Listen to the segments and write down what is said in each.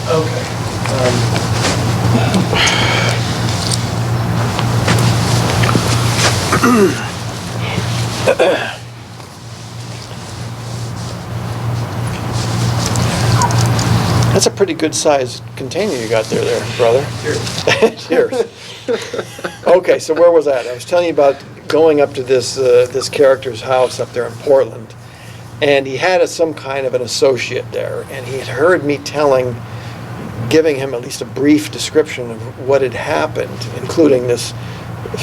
Okay. That's a pretty good sized container you got there, brother. Cheers. Okay, so where was that? I was telling you about going up to this character's house up there in Portland, and he had some kind of an associate there, and he had heard me giving him at least a brief description of what had happened, including this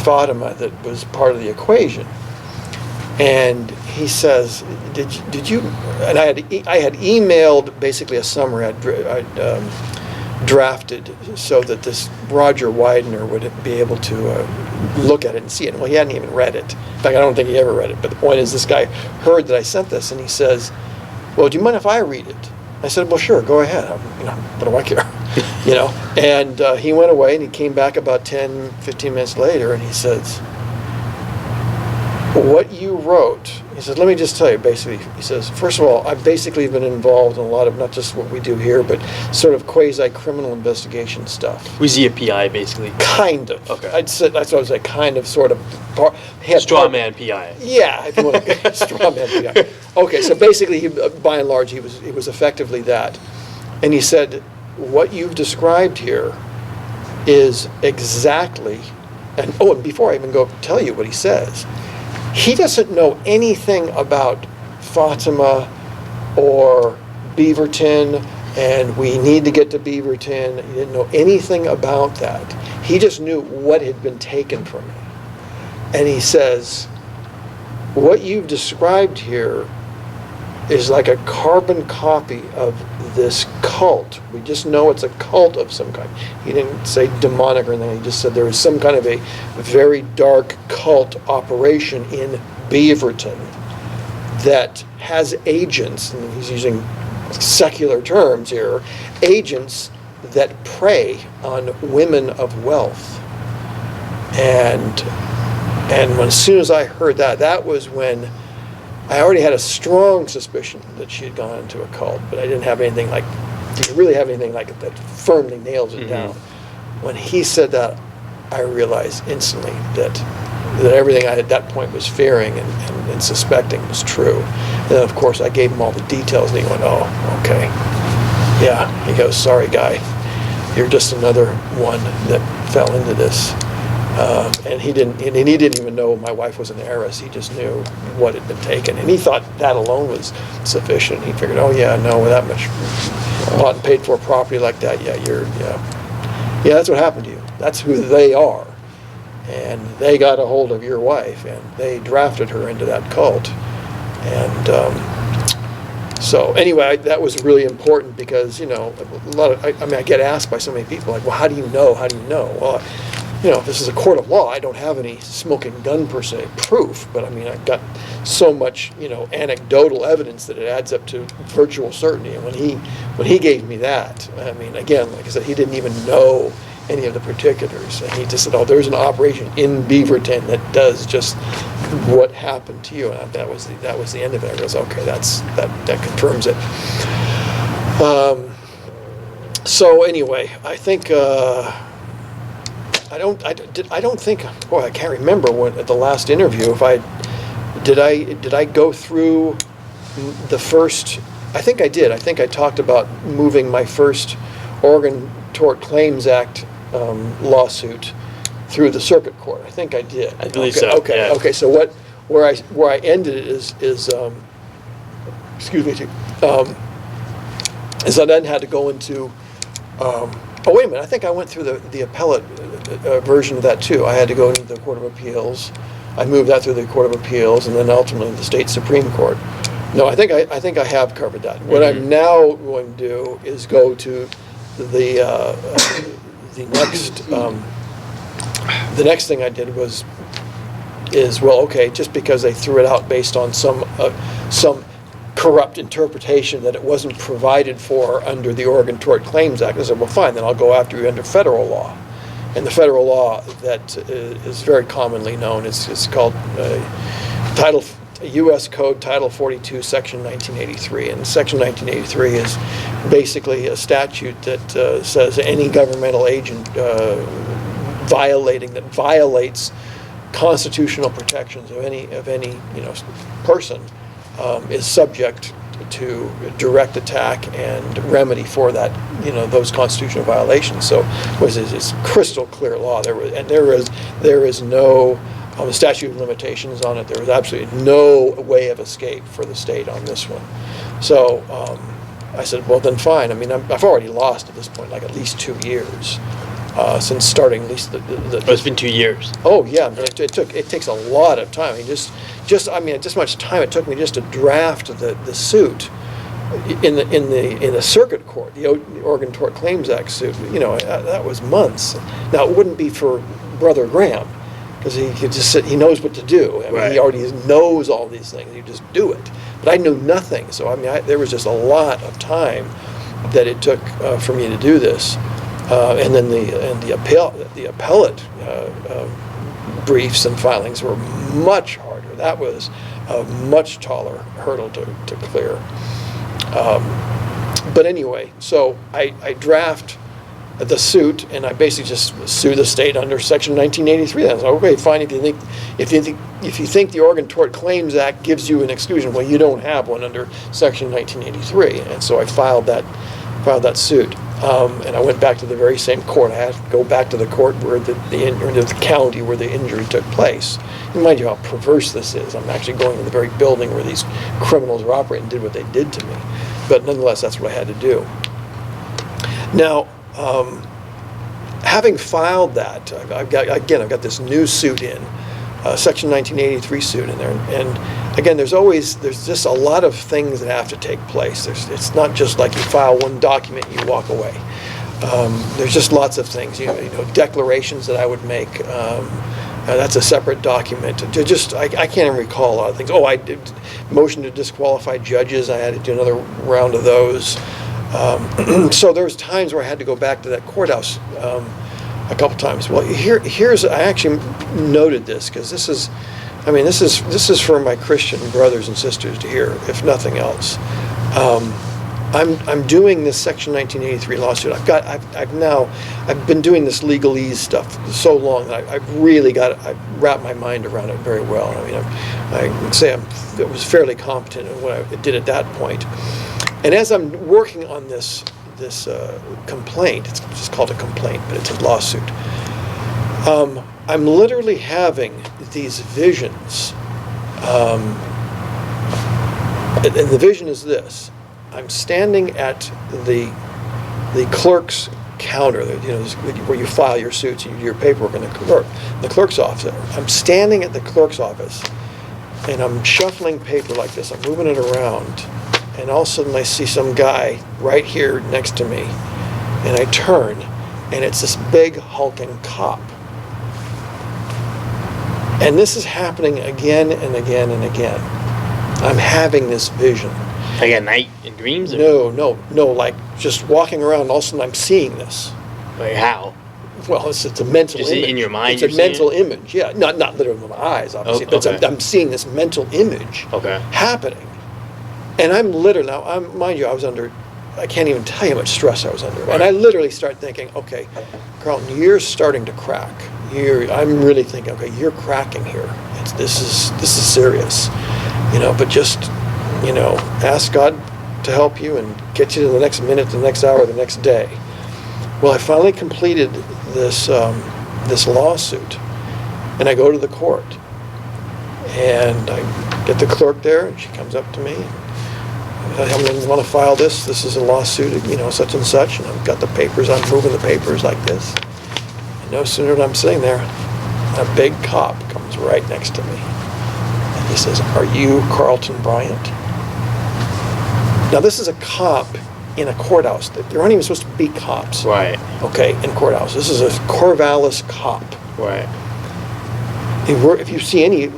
Fatima that was part of the equation. And he says, "Did you?" And I had emailed basically a summary I'd drafted so that this Roger Widener would be able to look at it and see it. Well, he hadn't even read it. In fact, I don't think he ever read it. But the point is, this guy heard that I sent this, and he says, "Well, do you mind if I read it?" I said, "Well, sure, go ahead. What do I care?" And he went away, and he came back about 10, 15 minutes later, and he says, "What you wrote," he says, "let me just tell you, basically," he says, "first of all, I've basically been involved in a lot of, not just what we do here, but sort of quasi-criminal investigation stuff." Was he a PI, basically? Kind of. Okay. I'd say, that's what I was like, kind of, sort of. Straw man PI. Yeah, if you want to, straw man PI. Okay, so basically, by and large, he was effectively that. And he said, "What you've described here is exactly," and before I even go tell you what he says, he doesn't know anything about Fatima or Beaverton, and we need to get to Beaverton. He didn't know anything about that. He just knew what had been taken from me. And he says, "What you've described here is like a carbon copy of this cult. We just know it's a cult of some kind." He didn't say demonic or anything. He just said there is some kind of a very dark cult operation in Beaverton that has agents, and he's using secular terms here, agents that prey on women of wealth. And as soon as I heard that, that was when I already had a strong suspicion that she had gone into a cult, but I didn't have anything like, do you really have anything like that firmly nails it down? When he said that, I realized instantly that everything I at that point was fearing and suspecting was true. And then, of course, I gave him all the details, and he went, "Oh, okay. Yeah." He goes, "Sorry, guy. You're just another one that fell into this." And he didn't even know my wife was an heiress. He just knew what had been taken, and he thought that alone was sufficient. He figured, "Oh yeah, no, with that much bought and paid for property like that, yeah, that's what happened to you. That's who they are, and they got a hold of your wife, and they drafted her into that cult." And so anyway, that was really important because a lot of I get asked by so many people like, "Well, how do you know? How do you know?" Well, this is a court of law. I don't have any smoking gun per se proof, but I mean, I've got so much, anecdotal evidence that it adds up to virtual certainty. And when he gave me that, I mean, again, like I said, he didn't even know any of the particulars, and he just said, "Oh, there's an operation in Beaverton that does just what happened to you," and that was the end of it. I goes, "Okay, that confirms it." So anyway, I think. I don't think. Boy, I can't remember when at the last interview if did I go through the first. I think I did. I think I talked about moving my first Oregon Tort Claims Act lawsuit through the circuit court. I think I did. I believe so. so. Okay. Yeah. Okay. So where I ended it is excuse me. Is I then had to go into. Oh, wait a minute. I think I went through the appellate version of that, too. I had to go into the Court of Appeals. I moved that through the Court of Appeals, and then ultimately the state Supreme Court. No, I think I have covered that. What I'm now going to do is go to the next thing I did is okay, just because they threw it out based on some corrupt interpretation that it wasn't provided for under the Oregon Tort Claims Act. I said, well, fine, then I'll go after you under federal law. And the federal law that is very commonly known is called U.S. Code Title 42, Section 1983. And Section 1983 basically a statute that says any governmental agent that violates constitutional protections of any person is subject to direct attack and remedy for that, those constitutional violations. So it's crystal clear law. There is no statute of limitations on it. There was absolutely no way of escape for the state on this one. So I said, well, then fine. I mean, I've already lost at this point like at least 2 years since starting at least It's been 2 years. Oh yeah, but it takes a lot of time. I mean, just much time it took me just to draft the suit in the circuit court, the Oregon Tort Claims Act suit. That was months. Now it wouldn't be for Brother Graham because he could just sit. He knows what to do. I mean, Right. He already knows all these things. You just do it. But I knew nothing, so I mean, there was just a lot of time that it took for me to do this. And then the appellate briefs and filings were much harder. That was a much taller hurdle to clear. But anyway, so I draft the suit, and I basically just sue the state under Section 1983. I was like, okay, fine. If you think the Oregon Tort Claims Act gives you an exclusion, well, you don't have one under Section 1983. And so I filed that suit. And I went back to the very same court. I had to go back to the court where the county where the injury took place. And mind you how perverse this is. I'm actually going to the very building where these criminals were operating and did what they did to me. But nonetheless, that's what I had to do. Now, having filed that, I've got this new suit in, Section 1983 suit in there. And again, there's just a lot of things that have to take place. It's not just like you file one document and you walk away. There's just lots of things, declarations that I would make. That's a separate document. I can't even recall a lot of things. Oh, I did motion to disqualify judges. I had to do another round of those. So there was times where I had to go back to that courthouse a couple times. Well, I actually noted this because this is for my Christian brothers and sisters to hear, if nothing else. I'm doing this Section 1983 lawsuit. I've been doing this legalese stuff so long that I've wrapped my mind around it very well. I mean, I can say I was fairly competent in what I did at that point. And as I'm working on this complaint, it's just called a complaint, but it's a lawsuit. I'm literally having these visions, and the vision is this: I'm standing at the clerk's counter, where you file your suits, your paperwork in the clerk's office. I'm standing at the clerk's office, and I'm shuffling paper like this. I'm moving it around. And all of a sudden I see some guy right here next to me, and I turn, and it's this big hulking cop. And this is happening again and again and again. I'm having this vision. Like at night in dreams? Or? No, like just walking around, and all of a sudden I'm seeing this. Like how? Well, it's a mental image. Is it in your mind? It's a mental image, yeah. Not literally with my eyes, obviously, okay. but I'm seeing this mental image happening. And I'm literally, mind you, I can't even tell you how much stress I was under. Right. And I literally start thinking, okay, Carlton, you're starting to crack. I'm really thinking, okay, you're cracking here. This is serious. But just, ask God to help you and get you to the next minute, the next hour, the next day. Well, I finally completed this lawsuit, and I go to the court. And I get the clerk there, and she comes up to me. I want to file this. This is a lawsuit, such and such. And I've got the papers. I'm moving the papers like this. And no sooner than I'm sitting there, a big cop comes right next to me. And he says, "Are you Carlton Bryant?" Now, this is a cop in a courthouse. There aren't even supposed to be cops. Right. Okay, in courthouse. This is a Corvallis cop. Right. If you see any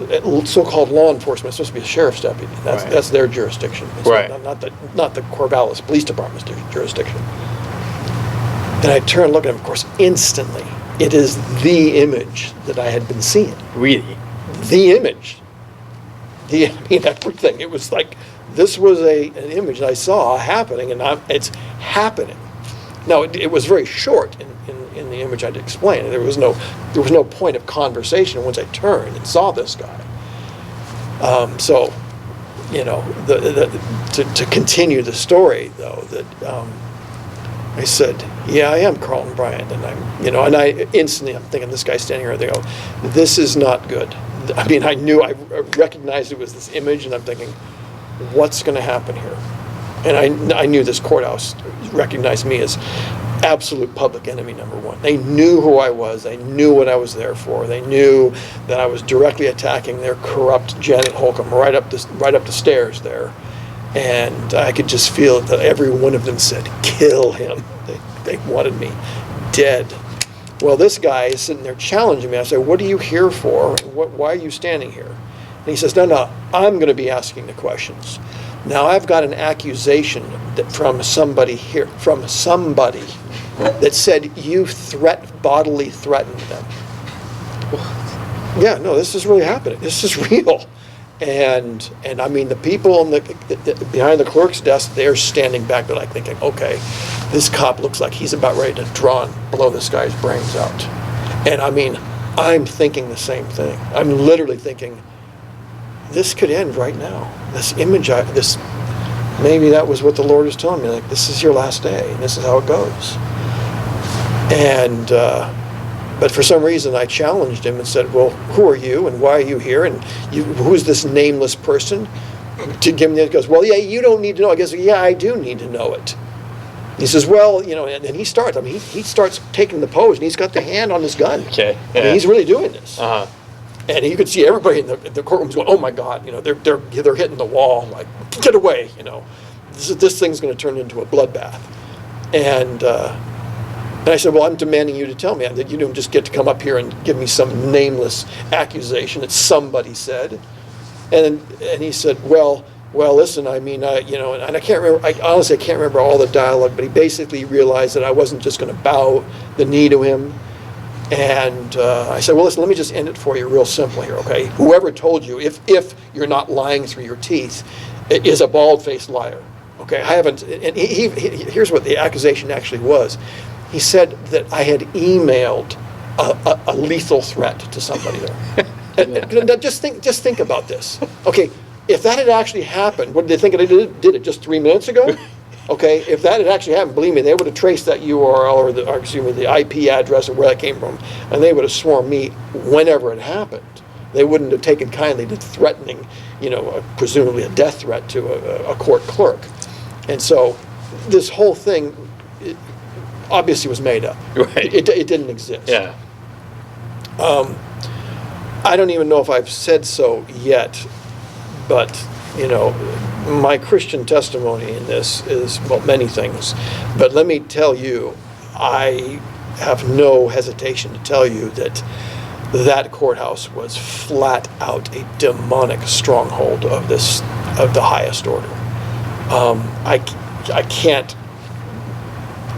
so-called law enforcement, it's supposed to be a sheriff's deputy. That's their jurisdiction. It's not the Corvallis Police Department's jurisdiction. And I turn and look at him, of course, instantly. It is the image that I had been seeing. Really? The image. Everything. It was like this was an image I saw happening, and it's happening. Now, it was very short in the image I'd explained. There was no point of conversation once I turned and saw this guy. So, you know, to continue the story, though, that I said, yeah, I am Carlton Bryant, and and I instantly, I'm thinking, this guy standing here, they go, this is not good. I mean, I recognized it was this image, and I'm thinking, what's going to happen here? And I knew this courthouse recognized me as absolute public enemy number one. They knew who I was. They knew what I was there for. They knew that I was directly attacking their corrupt Janet Holcomb right up the stairs there. And I could just feel that every one of them said, kill him. They wanted me dead. Well, this guy is sitting there challenging me. I said, what are you here for? Why are you standing here? And he says, no, I'm going to be asking the questions. Now, I've got an accusation from somebody here, that said you bodily threatened them. Yeah, no, this is really happening. This is real. And I mean, the people behind the clerk's desk, they're standing back. They're like thinking, okay, this cop looks like he's about ready to draw and blow this guy's brains out. And I mean, I'm thinking the same thing. I'm literally thinking, this could end right now. This image, maybe that was what the Lord was telling me. Like, this is your last day, and this is how it goes. And but for some reason, I challenged him and said, well, who are you, and why are you here, and who's this nameless person? To give him the, he goes, well, yeah, you don't need to know. I guess, yeah, I do need to know it. He says, well, and he starts. I mean, he starts taking the pose, and he's got the hand on his gun. Okay. Yeah. I mean, he's really doing this. Uh-huh. And you could see everybody in the courtroom's going, oh my God, they're hitting the wall, like, get away, this thing's going to turn into a bloodbath. And I said, well, I'm demanding you to tell me that you don't just get to come up here and give me some nameless accusation that somebody said. And he said, well, listen, I mean, and I can't remember, I honestly can't remember all the dialogue, but he basically realized that I wasn't just going to bow the knee to him. And I said, well, listen, let me just end it for you real simple here, okay? Whoever told you, if you're not lying through your teeth, is a bald-faced liar, okay? I haven't, and here's what the accusation actually was. He said that I had emailed a lethal threat to somebody there. And just think about this. Okay, if that had actually happened, what did they think I did it just 3 minutes ago? Okay, if that had actually happened, believe me, they would have traced that URL or the IP address of where that came from, and they would have sworn me whenever it happened. They wouldn't have taken kindly to threatening, presumably a death threat to a court clerk. And so this whole thing obviously was made up. Right. It didn't exist. Yeah. I don't even know if I've said so yet, but my Christian testimony in this is, well, many things. But let me tell you, I have no hesitation to tell you that courthouse was flat out a demonic stronghold of the highest order. I can't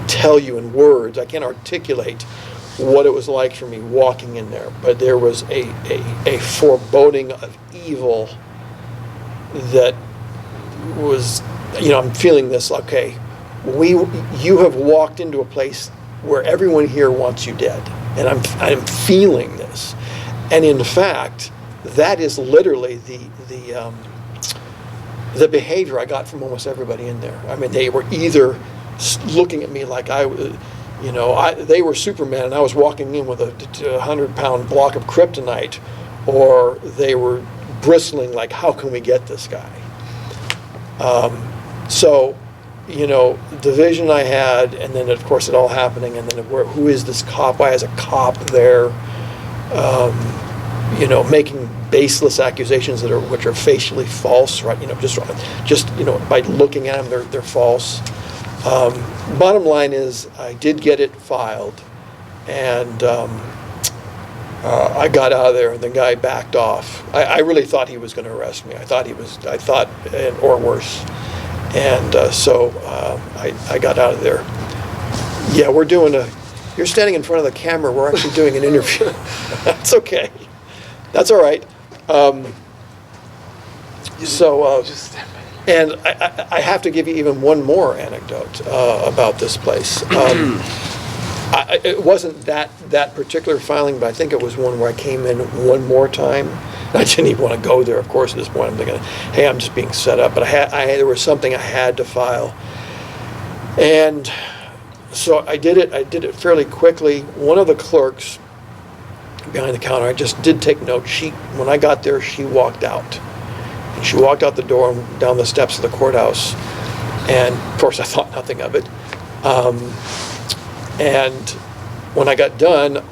tell you in words, I can't articulate what it was like for me walking in there, but there was a foreboding of evil that was, I'm feeling this, okay, you have walked into a place where everyone here wants you dead, and I'm feeling this. And in fact, that is literally the behavior I got from almost everybody in there. I mean, they were either looking at me like they were Superman and I was walking in with a 100-pound block of kryptonite, or they were bristling like, how can we get this guy? So, the vision I had, and then of course it all happening, and then who is this cop? Why is a cop there? Making baseless accusations which are facially false, right? Just by looking at them, they're false. Bottom line is, I did get it filed, and I got out of there, and the guy backed off. I really thought he was going to arrest me. I thought, or worse. And so I got out of there. Yeah, you're standing in front of the camera. We're actually doing an interview. That's okay. That's all right. And I have to give you even one more anecdote about this place. It wasn't that particular filing, but I think it was one where I came in one more time. I didn't even want to go there, of course, at this point. I'm thinking, hey, I'm just being set up. But there was something I had to file. And so I did it. I did it fairly quickly. One of the clerks behind the counter, I just did take note. When I got there, she walked out. And she walked out the door and down the steps of the courthouse. And, of course, I thought nothing of it. And when I got done,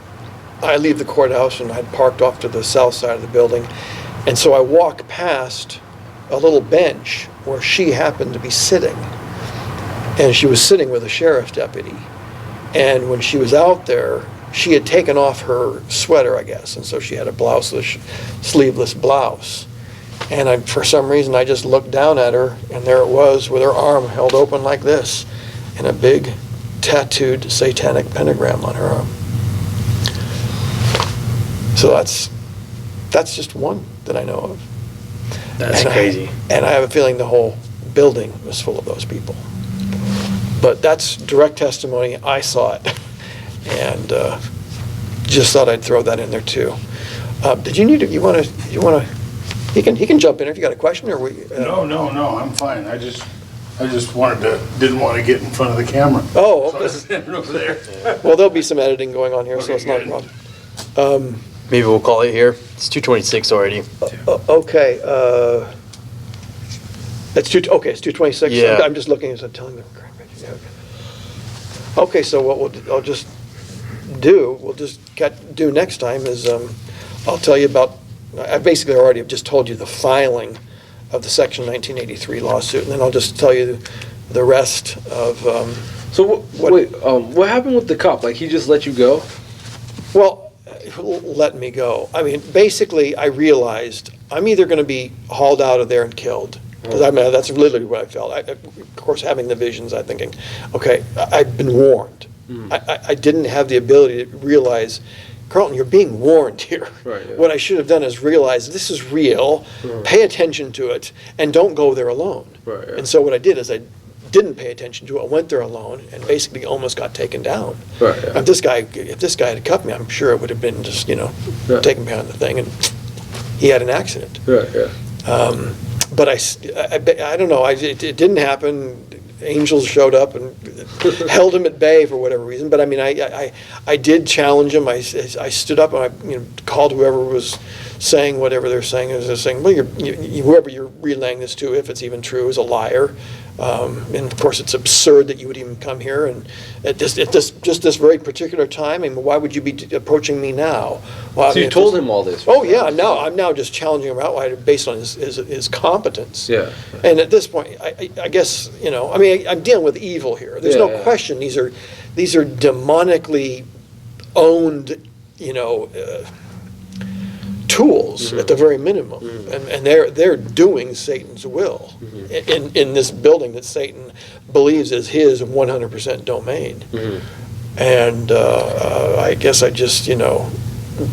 I leave the courthouse and I'd parked off to the south side of the building. And so I walk past a little bench where she happened to be sitting. And she was sitting with a sheriff's deputy. And when she was out there, she had taken off her sweater, I guess. And so she had a blouse, a sleeveless blouse. And for some reason, I just looked down at her, and there it was with her arm held open like this and a big tattooed satanic pentagram on her arm. So that's just one that I know of. That's crazy. And I have a feeling the whole building was full of those people. But that's direct testimony. I saw it. And just thought I'd throw that in there too. Did you need to, you want to, he can jump in if you got a question, or we? No, I'm fine. I just didn't want to get in front of the camera. Oh, So I was okay. standing over there. Well, there'll be some editing going on here, so Okay, it's not a good. problem. Maybe we'll call it here. It's 2:26 already. Okay, it's 2:26. Yeah. I'm just looking, as I'm telling them. Okay, so what we'll just do next time is, I'll tell you about, I basically already have just told you the filing of the Section 1983 lawsuit, and then I'll just tell you the rest of, So what happened with the cop? Like, he just let you go? well, let me go. I mean, basically, I realized I'm either going to be hauled out of there and killed. Because I mean, that's literally what I felt. Of course, having the visions, I'm thinking, okay, I've been warned. I didn't have the ability to realize, Carlton, you're being warned here. Right, yeah. What I should have done is realize this is real, pay attention to it, and don't go there alone. Right, yeah. And so what I did is I didn't pay attention to it. I went there alone and basically almost got taken down. Right, yeah. If this guy had cuffed me, I'm sure it would have been just, Yeah. taken behind the thing, and he had an accident. Right, yeah. But I don't know, it didn't happen. Angels showed up and held him at bay for whatever reason. But I mean, I did challenge him. I stood up and I called whoever was saying whatever they're saying. I was saying, well, whoever you're relaying this to, if it's even true, is a liar. And of course, it's absurd that you would even come here and at this very particular time. I mean, why would you be approaching me now? Well, So you told him all this? Oh yeah, I'm now just challenging him outright based on his competence. Yeah. And at this point, I guess, I mean, I'm dealing with evil here. There's no Yeah. question. These are demonically owned, tools at the very minimum, and they're doing Satan's will in this building that Satan believes is his 100% domain. And I guess I just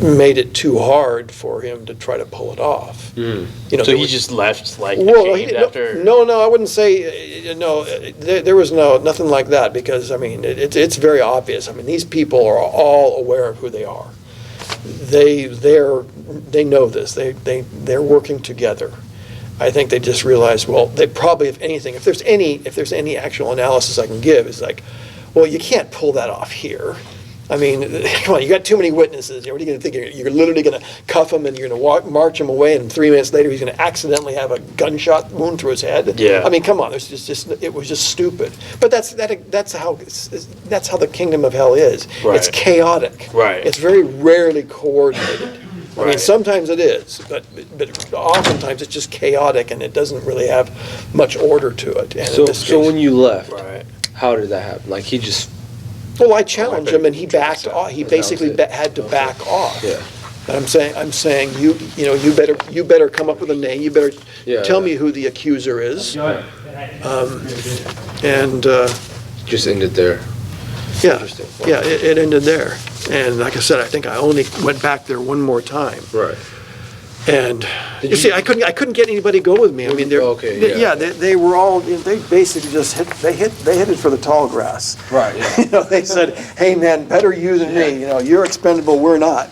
made it too hard for him to try to pull it off. So there he was- just left, like, Well, ashamed after? no, I wouldn't say, there was nothing like that, because, I mean, it's very obvious. I mean, these people are all aware of who they are. They know this. They're working together. I think they just realized, well, they probably, if anything, if there's any actual analysis I can give, is like, well, you can't pull that off here. I mean, come on, you got too many witnesses. What are you going to think? You're literally going to cuff him and you're going to march him away, and 3 minutes later he's going to accidentally have a gunshot wound through his head. Yeah. I mean, come on, it was just stupid. But that's how the kingdom of hell is. Right. It's chaotic. Right. It's very rarely coordinated. I mean, Right. sometimes it is, but oftentimes it's just chaotic and it doesn't really have much order to it. And in So this so case- when you left, Right. how did that happen? Like, he just... Well, I challenged him, and he backed off. He basically Announced it. had to back off. Yeah. And I'm saying, you better come up with a name. You better Yeah, tell yeah. me who the accuser is. And Just ended there. yeah, Interesting. yeah, it ended there. And like I said, I think I only went back there one more time. Right. And, Did you see, you- I couldn't get anybody to go with me. I mean, they're, Okay, yeah. they were all, they basically just they hit it for the tall grass. Right, yeah. You know, they said, hey, man, better you than me, you know, you're expendable, we're not.